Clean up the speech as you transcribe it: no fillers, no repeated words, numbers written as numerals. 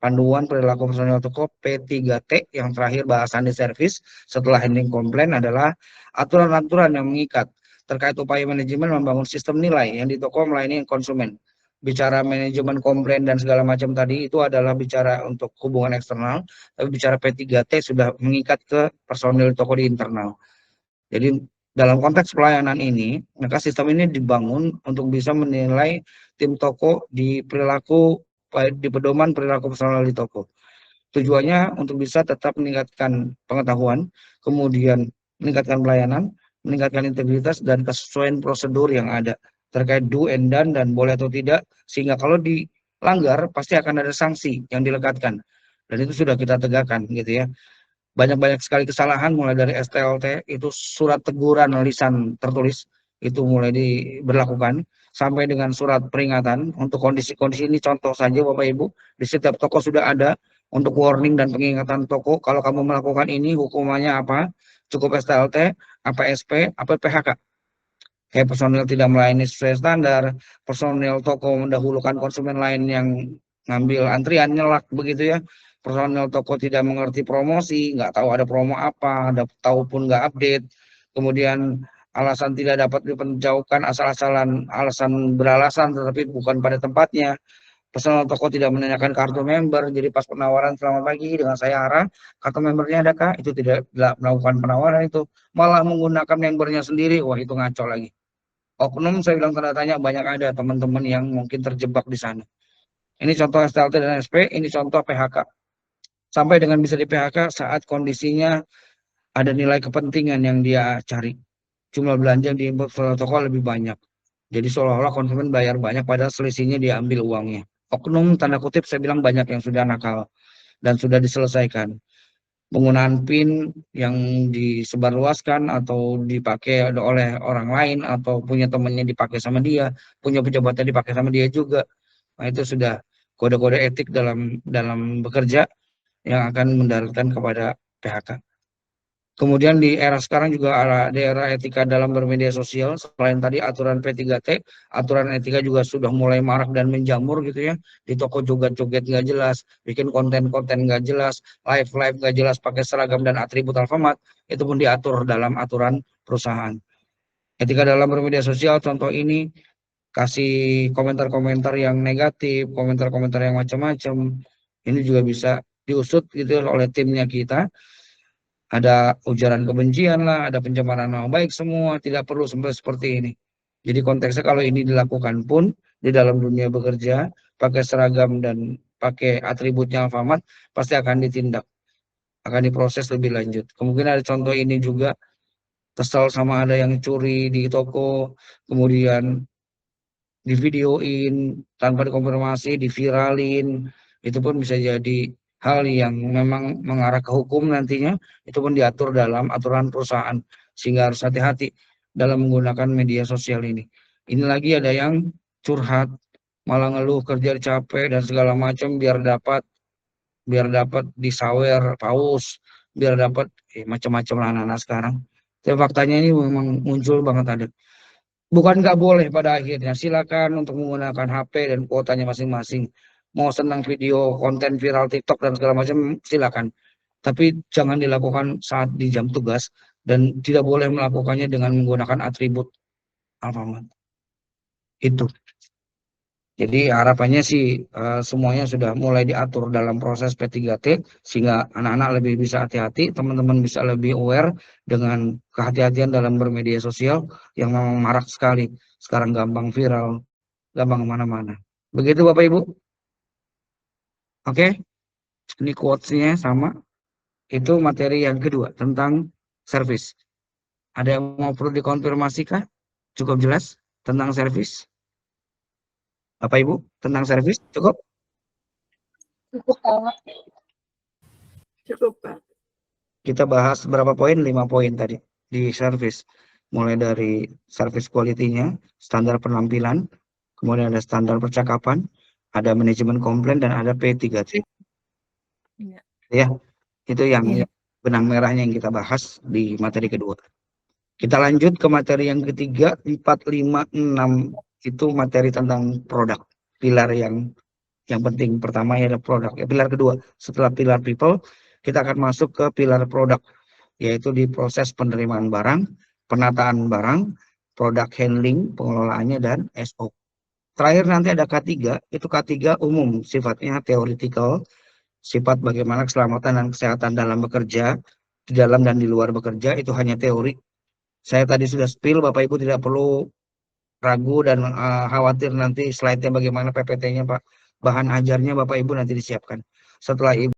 panduan perilaku personil toko P3T, yang terakhir bahasan di servis setelah handling komplain adalah aturan-aturan yang mengikat terkait upaya manajemen membangun sistem nilai yang di toko melayani konsumen. Bicara manajemen komplain dan segala macam tadi itu adalah bicara untuk hubungan eksternal, tapi bicara P3T sudah mengikat ke personil toko di internal. Jadi dalam konteks pelayanan ini, maka sistem ini dibangun untuk bisa menilai tim toko di pedoman perilaku personal di toko. Tujuannya untuk bisa tetap meningkatkan pengetahuan, kemudian meningkatkan pelayanan, meningkatkan integritas dan kesesuaian prosedur yang ada terkait do and done dan boleh atau tidak, sehingga kalau dilanggar pasti akan ada sanksi yang dilekatkan, dan itu sudah kita tegakkan gitu ya. Banyak sekali kesalahan, mulai dari STLT itu surat teguran lisan tertulis itu mulai diberlakukan, sampai dengan surat peringatan untuk kondisi-kondisi ini. Contoh saja Bapak Ibu, di setiap toko sudah ada untuk warning dan pengingatan toko, kalau kamu melakukan ini hukumannya apa, cukup STLT, apa SP, apa PHK. Kayak personil tidak melayani sesuai standar, personil toko mendahulukan konsumen lain yang ngambil antrian, nyelak begitu ya. Personil toko tidak mengerti promosi, nggak tahu ada promo apa, tahu pun nggak update. Kemudian alasan tidak dapat dipenjauhkan asal-asalan, alasan beralasan tetapi bukan pada tempatnya. Personil toko tidak menanyakan kartu member, jadi pas penawaran selamat pagi dengan saya arah, kartu membernya ada kah? Itu tidak melakukan penawaran itu, malah menggunakan membernya sendiri. Wah, itu ngaco lagi. Oknum saya bilang tanda tanya, banyak ada teman-teman yang mungkin terjebak di sana. Ini contoh STLT dan SP, ini contoh PHK. Sampai dengan bisa di PHK saat kondisinya ada nilai kepentingan yang dia cari. Jumlah belanja yang diimpor toko lebih banyak. Jadi seolah-olah konsumen bayar banyak padahal selisihnya dia ambil uangnya. Oknum tanda kutip saya bilang banyak yang sudah nakal dan sudah diselesaikan. Penggunaan PIN yang disebarluaskan atau dipakai oleh orang lain atau punya temannya dipakai sama dia, punya pejabatnya dipakai sama dia juga. Nah, itu sudah kode-kode etik dalam bekerja yang akan mendaratkan kepada PHK. Kemudian di era sekarang juga ada era etika dalam bermedia sosial. Selain tadi aturan P3T, aturan etika juga sudah mulai marak dan menjamur gitu ya. Di toko joget-joget nggak jelas, bikin konten-konten nggak jelas, live-live nggak jelas, pakai seragam dan atribut Alfamart, itu pun diatur dalam aturan perusahaan. Etika dalam bermedia sosial, contoh ini, kasih komentar-komentar yang negatif, komentar-komentar yang macam-macam, ini juga bisa diusut gitu oleh timnya kita. Ada ujaran kebencian lah, ada pencemaran nama baik, semua tidak perlu sampai seperti ini. Jadi konteksnya kalau ini dilakukan pun di dalam dunia bekerja, pakai seragam dan pakai atributnya Alfamart, pasti akan ditindak, akan diproses lebih lanjut. Kemungkinan ada contoh ini juga, kesal sama ada yang curi di toko, kemudian divideoin tanpa dikonfirmasi, diviralin, itu pun bisa jadi hal yang memang mengarah ke hukum nantinya. Itu pun diatur dalam aturan perusahaan, sehingga harus hati-hati dalam menggunakan media sosial ini. Ini lagi ada yang curhat, malah ngeluh kerja capek dan segala macam biar dapat disawer paus, biar dapat macam-macam lah anak-anak sekarang. Tapi faktanya ini memang muncul banget ada. Bukan nggak boleh pada akhirnya, silakan untuk menggunakan HP dan kuotanya masing-masing. Mau senang video, konten viral TikTok dan segala macam, silakan. Tapi jangan dilakukan saat di jam tugas dan tidak boleh melakukannya dengan menggunakan atribut Alfamart. Itu. Jadi harapannya sih semuanya sudah mulai diatur dalam proses P3T sehingga anak-anak lebih bisa hati-hati, teman-teman bisa lebih aware dengan kehati-hatian dalam bermedia sosial yang memang marak sekali. Sekarang gampang viral, gampang kemana-mana. Begitu Bapak Ibu. Oke, ini quotes-nya sama. Itu materi yang kedua tentang service. Ada yang mau perlu dikonfirmasi kah? Cukup jelas tentang service? Bapak Ibu, tentang service cukup? Cukup banget. Cukup Pak. Kita bahas berapa poin? 5 poin tadi di service. Mulai dari service quality-nya, standar penampilan, kemudian ada standar percakapan, ada manajemen komplain, dan ada P3T. Ya, itu yang benang merahnya yang kita bahas di materi kedua. Kita lanjut ke materi yang ketiga, 4, 5, 6 itu materi tentang produk, pilar yang Yang penting pertama ya produk. Ya, pilar kedua, setelah pilar people, kita akan masuk ke pilar produk, yaitu di proses penerimaan barang, penataan barang, produk handling, pengelolaannya, dan SO. Terakhir nanti ada K3, itu K3 umum, sifatnya theoretical, sifat bagaimana keselamatan dan kesehatan dalam bekerja, di dalam dan di luar bekerja, itu hanya teori. Saya tadi sudah spill, Bapak Ibu tidak perlu ragu dan khawatir nanti slide-nya bagaimana PPT-nya Pak. Bahan ajarnya Bapak Ibu nanti disiapkan. Setelah Ibu